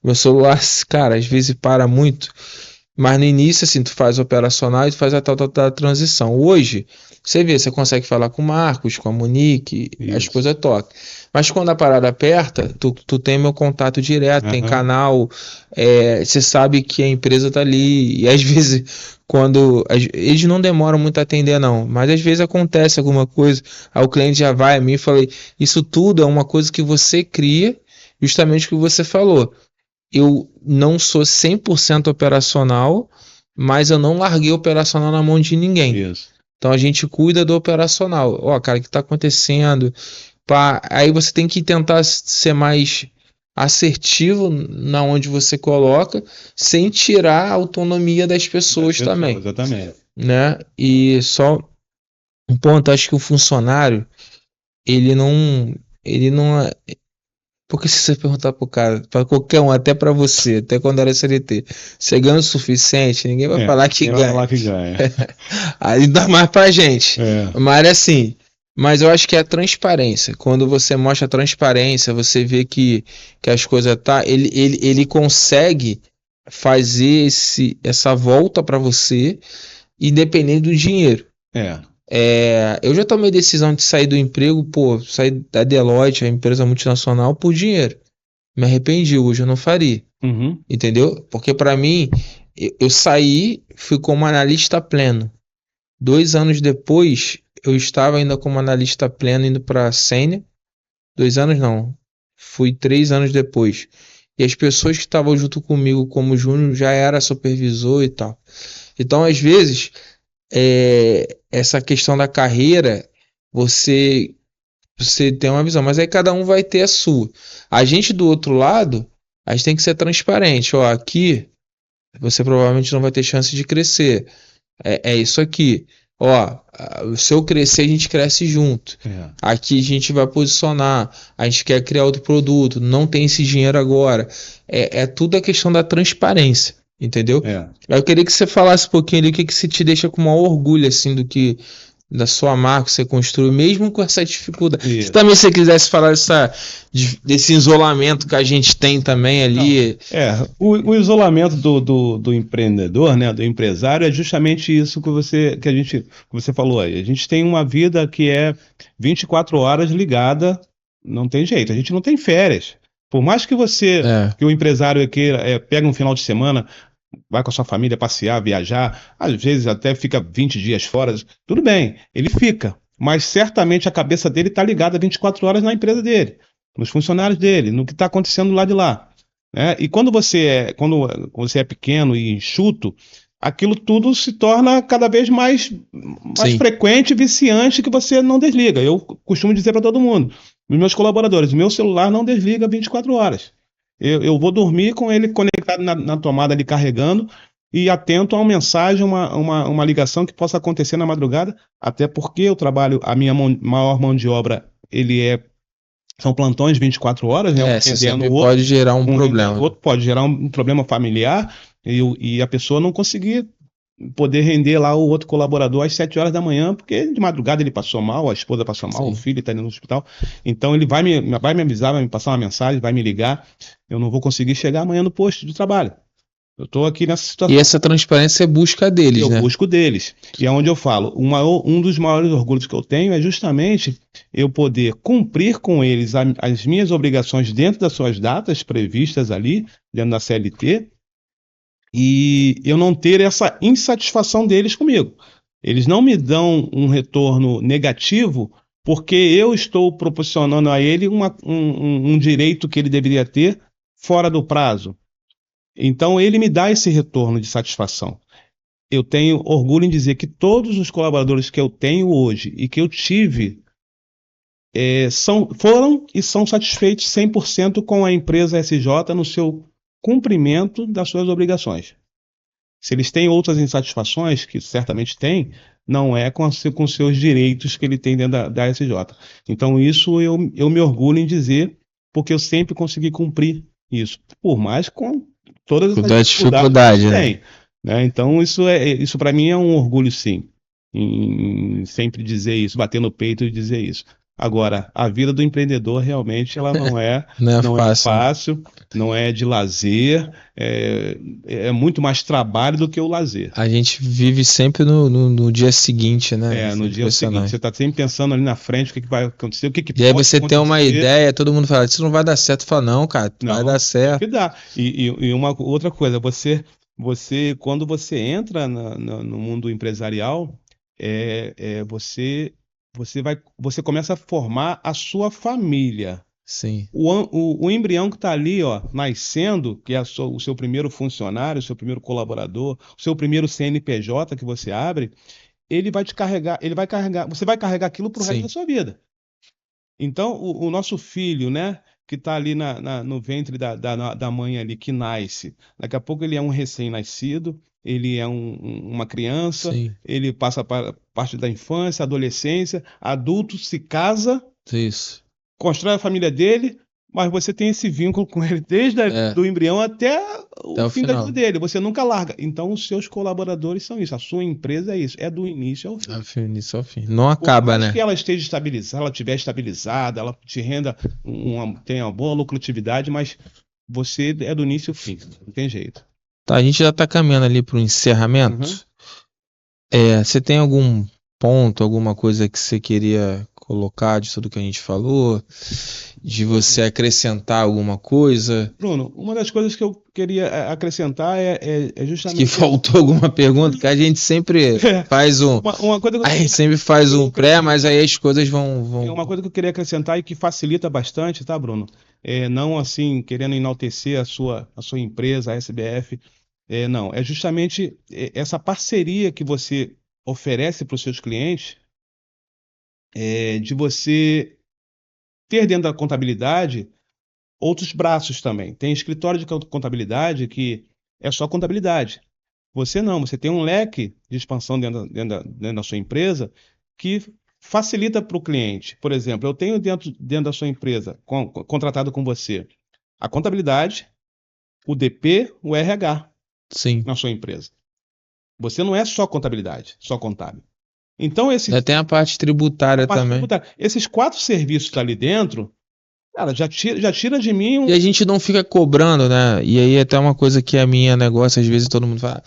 Meu celular, cara, às vezes para muito, mas no início, assim, tu faz operacional e tu faz a tal da transição. Hoje, você vê, você consegue falar com o Marcos, com a Monique, as isso. coisas tocam. Mas quando a parada aperta, tu tem meu contato direto, tem Aham. canal, você sabe que a empresa tá ali. E às vezes, eles não demoram muito a atender, não. Mas às vezes acontece alguma coisa, aí o cliente já vai a mim e fala, isso tudo é uma coisa que você cria, justamente o que você falou. Eu não sou 100% operacional, mas eu não larguei o operacional na mão de ninguém. Isso. Então a gente cuida do operacional. Ó, cara, o que está acontecendo? Pá, aí você tem que tentar ser mais assertivo na onde você coloca, sem tirar a autonomia das Das pessoas pessoas, também, exatamente. né? E só um ponto, acho que o funcionário, ele não porque se você perguntar pro cara, pra qualquer um, até pra você, até quando era CLT, você ganha o suficiente, ninguém vai falar que Quem vai ganha. falar que ganha? Ainda mais pra gente. É, Mas assim, mas eu acho que é a transparência. Quando você mostra a transparência, você vê que as coisas tá, ele consegue fazer essa volta pra você, independente do dinheiro. é. Eu já tomei decisão de sair do emprego, pô, sair da Deloitte, a empresa multinacional, por dinheiro. Me arrependi, hoje eu não faria, Uhum. entendeu? Porque para mim, eu saí, fui como analista pleno. 2 anos depois, eu estava ainda como analista pleno indo para sênior. 2 anos não, fui 3 anos depois. E as pessoas que estavam junto comigo como júnior já era supervisor e tal. Então, às vezes, essa questão da carreira, você você tem uma visão, mas aí cada um vai ter a sua. A gente do outro lado, a gente tem que ser transparente. Ó, aqui você provavelmente não vai ter chance de crescer. É isso aqui. Ó, se eu crescer, a gente cresce junto. É, Aqui a gente vai posicionar. A gente quer criar outro produto. Não tem esse dinheiro agora. É tudo a questão da transparência. Entendeu? é. Eu queria que você falasse um pouquinho ali o que se te deixa com maior orgulho assim do que da sua marca que você construiu, mesmo com essa dificuldade. Se Isso. também você quisesse falar desse isolamento que a gente tem também Não, ali. o isolamento do empreendedor, né, do empresário, é justamente isso que você falou aí. A gente tem uma vida que é 24 horas ligada, não tem jeito, a gente não tem férias. Por mais que que o empresário queira, pega um final de semana, vai com a sua família passear, viajar, às vezes até fica 20 dias fora, tudo bem, ele fica, mas certamente a cabeça dele está ligada 24 horas na empresa dele, nos funcionários dele, no que está acontecendo lá de lá, né? E quando você é pequeno e enxuto, aquilo tudo se torna cada vez mais frequente e viciante, que você não desliga. Eu costumo dizer para todo mundo, os meus colaboradores, meu celular não desliga 24 horas. Eu vou dormir com ele conectado na tomada ali carregando e atento a uma mensagem, uma ligação que possa acontecer na madrugada, até porque eu trabalho, a minha maior mão de obra, são plantões 24 horas, né? Você sempre pode gerar um problema. Outro pode gerar um problema familiar e a pessoa não conseguir poder render lá o outro colaborador às 7 horas da manhã, porque de madrugada ele passou mal, a esposa passou mal, o filho está indo no hospital. Então ele vai me avisar, vai me passar uma mensagem, vai me ligar. Eu não vou conseguir chegar amanhã no posto de trabalho. Eu estou aqui nessa situação. E essa transparência é busca deles, né? Eu busco deles. E é onde eu falo, um dos maiores orgulhos que eu tenho é justamente eu poder cumprir com eles as minhas obrigações dentro das suas datas previstas ali, dentro da CLT, e eu não ter essa insatisfação deles comigo. Eles não me dão um retorno negativo porque eu estou proporcionando a ele um direito que ele deveria ter fora do prazo. Então ele me dá esse retorno de satisfação. Eu tenho orgulho em dizer que todos os colaboradores que eu tenho hoje e que eu tive foram e são satisfeitos 100% com a empresa SJ no seu cumprimento das suas obrigações. Se eles têm outras insatisfações, que certamente têm, não é com seus direitos que ele tem dentro da SJ. Então isso eu me orgulho em dizer, porque eu sempre consegui cumprir isso, por mais com todas as dificuldades que tem, né? Então isso para mim é um orgulho, sim, em sempre dizer isso, bater no peito e dizer isso. Agora, a vida do empreendedor realmente ela não é fácil, não é de lazer, é muito mais trabalho do que o lazer. A gente vive sempre no dia seguinte, né? No dia seguinte, você está sempre pensando ali na frente o que vai acontecer, o que pode acontecer. E aí você tem uma ideia, todo mundo fala, isso não vai dar certo. Fala, não, cara, vai dar certo. Que dá. E uma outra coisa, quando você entra no mundo empresarial, você começa a formar a sua família. Sim. O embrião que está ali, ó, nascendo, que é o seu primeiro funcionário, o seu primeiro colaborador, o seu primeiro CNPJ que você abre, ele vai te carregar, você vai carregar aquilo para o resto da sua vida. Então, o nosso filho, né, que está ali no ventre da mãe ali, que nasce, daqui a pouco ele é um recém-nascido, ele é uma criança, ele passa para parte da infância, adolescência, adulto, se casa, constrói a família dele, mas você tem esse vínculo com ele desde do embrião até o fim da vida dele. Você nunca larga. Então, os seus colaboradores são isso. A sua empresa é isso. É do início ao fim. Do início ao fim. Não acaba, né? Que ela esteja estabilizada, ela estiver estabilizada, ela te renda, tenha uma boa lucratividade, mas você é do início ao fim. Não tem jeito. Tá, a gente já está caminhando ali para o encerramento. Você tem algum ponto, alguma coisa que você queria colocar de tudo que a gente falou, de você acrescentar alguma coisa? Bruno, uma das coisas que eu queria acrescentar é justamente... Que faltou alguma pergunta, que a gente sempre faz sempre faz um pré, mas aí as coisas vão... Uma coisa que eu queria acrescentar e que facilita bastante, tá, Bruno? Não assim, querendo enaltecer a sua empresa, a SBF, não. É justamente essa parceria que você oferece para os seus clientes, de você ter dentro da contabilidade outros braços também. Tem escritório de contabilidade que é só contabilidade. Você não, você tem um leque de expansão dentro da sua empresa que facilita para o cliente. Por exemplo, eu tenho dentro da sua empresa, contratado com você, a contabilidade, o DP, o RH. Sim. Na sua empresa. Você não é só contabilidade, só contábil. Então, tem a parte tributária também. Esses 4 serviços ali dentro, cara, já tira de mim E a gente não fica cobrando, né? E aí até uma coisa que é minha negócio, às vezes todo mundo fala,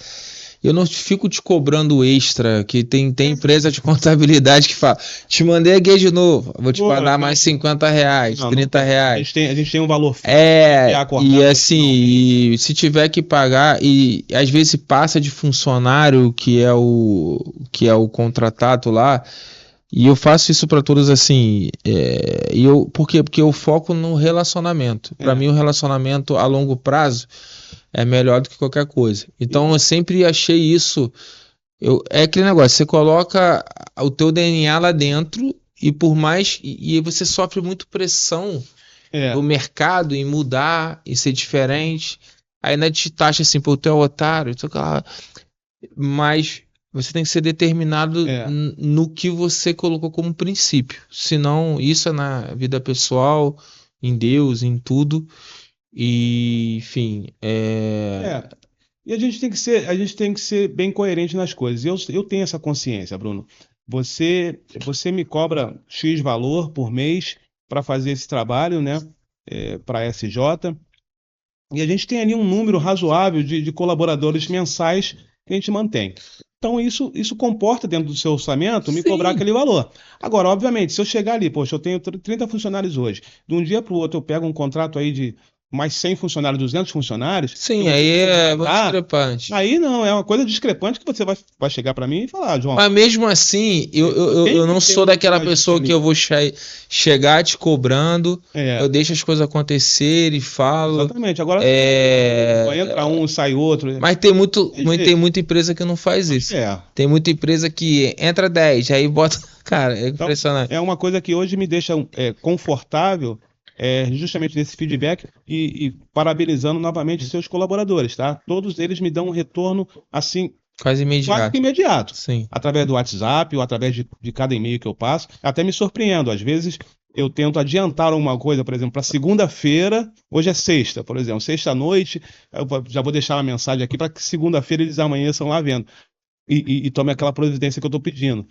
eu não fico te cobrando extra, que tem empresa de contabilidade que fala, te mandei aqui de novo, vou te Pô, pagar mais R$ 50, não, não R$ 30. tem. A gente tem um valor fixo que é E acordado assim, anualmente. e se tiver que pagar, e às vezes passa de funcionário que é o contratado lá, e eu faço isso para todos assim, por quê? Porque eu foco no relacionamento. Para É. mim, o relacionamento a longo prazo é melhor do que qualquer coisa. Então, eu sempre achei isso. É aquele negócio, você coloca o teu DNA lá dentro e por mais. E aí você sofre muito pressão do É, mercado em mudar e ser diferente. Aí ainda te taxa assim, pô, tu é otário, tu, mas você tem que ser determinado é. no que você colocou como princípio. Senão, isso é na vida pessoal, em Deus, em tudo. E, enfim, É. E a gente tem que ser bem coerente nas coisas. Eu tenho essa consciência, Bruno. Você me cobra X valor por mês para fazer esse trabalho, né? Para a SJ. E a gente tem ali um número razoável de colaboradores mensais que a gente mantém. Então, isso comporta dentro do seu orçamento me cobrar sim. aquele valor. Agora, obviamente, se eu chegar ali, poxa, eu tenho 30 funcionários hoje, de um dia para o outro eu pego um contrato aí de mais 100 funcionários, 200 funcionários, que eu Sim, vou ter que aí é muito contratar, discrepante. aí não, é uma coisa discrepante que você vai chegar para mim e falar, "Ah, João, Mas mesmo assim, eu tem não que ter sou um daquela ajuste pessoa que ali." eu vou chegar te cobrando, eu É, deixo as coisas acontecer e falo. exatamente. Agora, é, entra um, sai outro. Mas Tem tem jeito. muita empresa que não faz isso. É. Tem muita empresa que entra 10 aí bota. Cara, é Então, impressionante. é uma coisa que hoje me deixa confortável, justamente nesse feedback e parabenizando novamente seus colaboradores, tá? Todos eles me dão um retorno assim Quase quase que imediato. imediato, Sim. através do WhatsApp ou através de cada e-mail que eu passo. Até me surpreendo, às vezes eu tento adiantar alguma coisa, por exemplo, para segunda-feira, hoje é sexta, por exemplo, sexta-noite, já vou deixar uma mensagem aqui para que segunda-feira eles amanheçam lá vendo e tomem aquela providência que eu estou pedindo.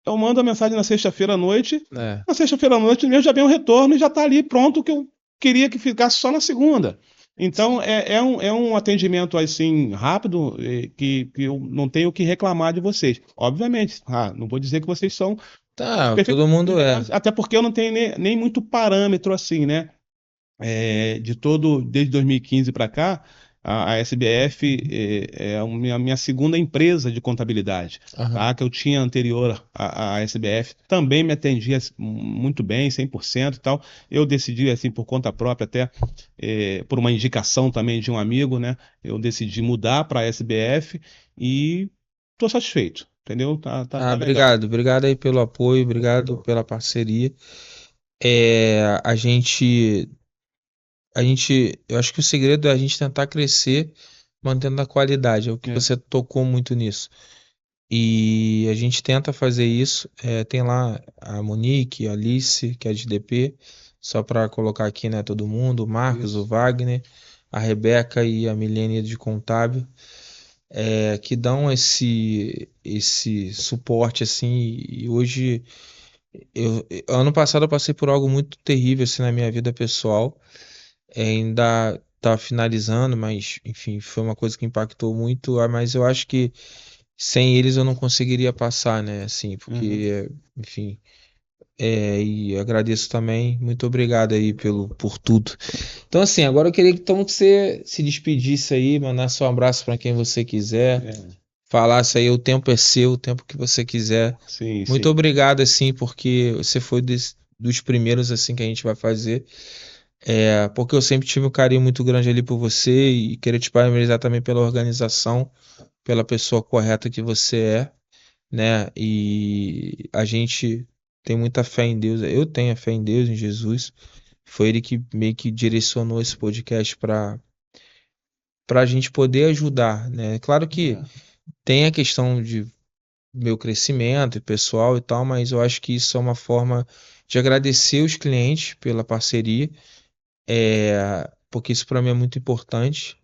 Eu mando a mensagem na sexta-feira à noite. É. Na sexta-feira à noite mesmo já vem um retorno e já está ali pronto o que eu queria que ficasse só na segunda. Então é um atendimento assim rápido que eu não tenho o que reclamar de vocês. Obviamente, não vou dizer que vocês são Tá, perfeitos, todo mundo é. até porque eu não tenho nem muito parâmetro assim, né? Desde 2015 para cá, a SBF é a minha segunda empresa de contabilidade, Aham. tá? Que eu tinha anterior à SBF, também me atendia muito bem, 100% e tal. Eu decidi, assim, por conta própria, até por uma indicação também de um amigo, né? Eu decidi mudar para a SBF e estou satisfeito, entendeu? Tá legal. Obrigado. Obrigado aí pelo apoio, obrigado pela parceria. A eu acho que o segredo é a gente tentar crescer mantendo a qualidade. É o que É, você tocou muito nisso. E a gente tenta fazer isso. Tem lá a Monique, a Alice, que é de DP, só para colocar aqui, né, todo mundo, o Marcos, o isso. Wagner, a Rebeca e a Milene de Contábil, que dão esse suporte assim. E hoje, ano passado eu passei por algo muito terrível assim na minha vida pessoal. Ainda tá finalizando, mas enfim, foi uma coisa que impactou muito. Mas eu acho que sem eles eu não conseguiria passar, né? Assim, Uhum. porque, enfim, e agradeço também. Muito obrigado aí por tudo. Então, assim, agora eu queria então que você se despedisse aí, mandasse um abraço para quem você quiser, É, falasse aí, o tempo é seu, o tempo que você quiser. sim, Muito sim. obrigado, assim, porque você foi dos primeiros, assim, que a gente vai fazer. Porque eu sempre tive um carinho muito grande ali por você e queria te parabenizar também pela organização, pela pessoa correta que você é, né? E a gente tem muita fé em Deus. Eu tenho a fé em Deus, em Jesus. Foi ele que meio que direcionou esse podcast para a gente poder ajudar, né? Claro que É, tem a questão de meu crescimento pessoal e tal, mas eu acho que isso é uma forma de agradecer os clientes pela parceria, porque isso para mim é muito importante.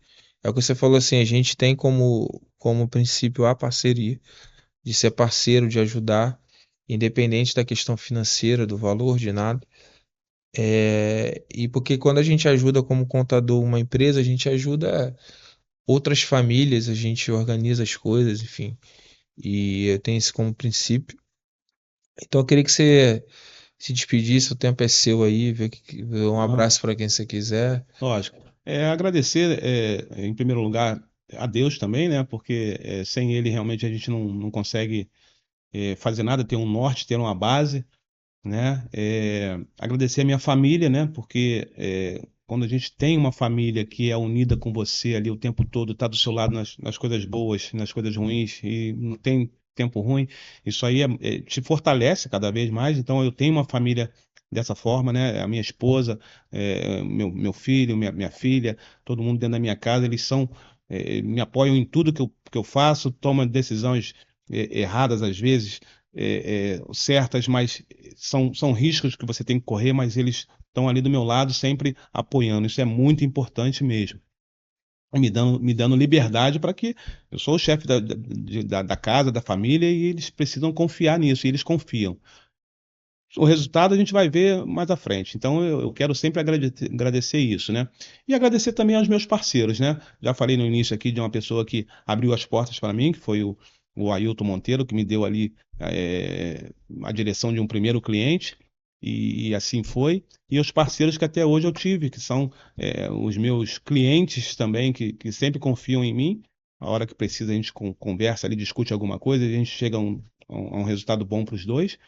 É o que você falou assim, a gente tem como princípio a parceria, de ser parceiro, de ajudar, independente da questão financeira, do valor, de nada. E porque quando a gente ajuda como contador uma empresa, a gente ajuda outras famílias, a gente organiza as coisas, enfim. E eu tenho isso como princípio. Então eu queria que você se despedisse, o tempo é seu aí, um Ah, abraço para quem você quiser. lógico. Agradecer, em primeiro lugar, a Deus também, né? Porque sem Ele realmente a gente não consegue fazer nada, ter um norte, ter uma base, né? Agradecer a minha família, né? Porque quando a gente tem uma família que é unida com você ali o tempo todo, está do seu lado nas coisas boas, nas coisas ruins, e não tem tempo ruim, isso aí te fortalece cada vez mais. Então, eu tenho uma família dessa forma, né? A minha esposa, meu filho, minha filha, todo mundo dentro da minha casa, eles me apoiam em tudo que eu faço, tomam decisões erradas às vezes, certas, mas são riscos que você tem que correr, mas eles estão ali do meu lado sempre apoiando. Isso é muito importante mesmo. Me dando liberdade para que eu sou o chefe da casa, da família, e eles precisam confiar nisso, e eles confiam. O resultado a gente vai ver mais à frente. Então eu quero sempre agradecer isso, né? E agradecer também aos meus parceiros, né? Já falei no início aqui de uma pessoa que abriu as portas para mim, que foi o Ailton Monteiro, que me deu ali a direção de um primeiro cliente, e assim foi. E os parceiros que até hoje eu tive, que são os meus clientes também, que sempre confiam em mim. A hora que precisa, a gente conversa ali, discute alguma coisa, e a gente chega a um resultado bom para os dois.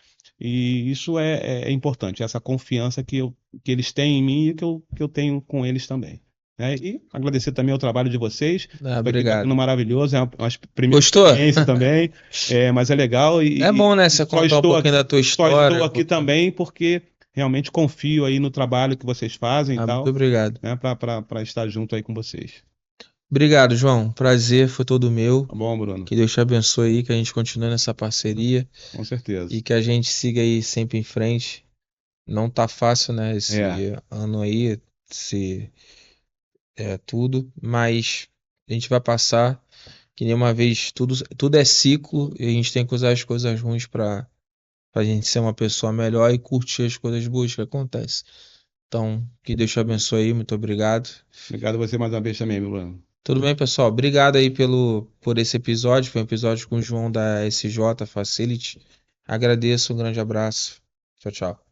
E isso é importante, essa confiança que eles têm em mim e que eu tenho com eles também. Né? E agradecer também o trabalho de vocês. Ah, Isso aqui está sendo obrigado. maravilhoso, é uma primeira Gostou? experiência também, mas é legal É bom, né? e Você só contar um estou pouquinho aqui, da tua só estou história, um aqui pouquinho. também porque realmente confio aí no trabalho que vocês fazem e Ah, muito tal, obrigado. né, para estar junto aí com vocês. Obrigado, João. Prazer foi todo meu. Tá bom, Bruno? Que Deus te abençoe aí, que a gente continue nessa parceria Com certeza. e que a gente siga aí sempre em frente. Não tá fácil, né, É, esse ano aí, se tudo, mas a gente vai passar, que nem uma vez tudo é ciclo e a gente tem que usar as coisas ruins pra gente ser uma pessoa melhor e curtir as coisas boas que acontecem. Então, que Deus te abençoe aí, muito obrigado. obrigado a você mais uma vez também, meu Bruno. Tudo bem, pessoal? Obrigado aí por esse episódio. Foi um episódio com o João da SJ Facility. Agradeço, um grande abraço. Tchau, tchau.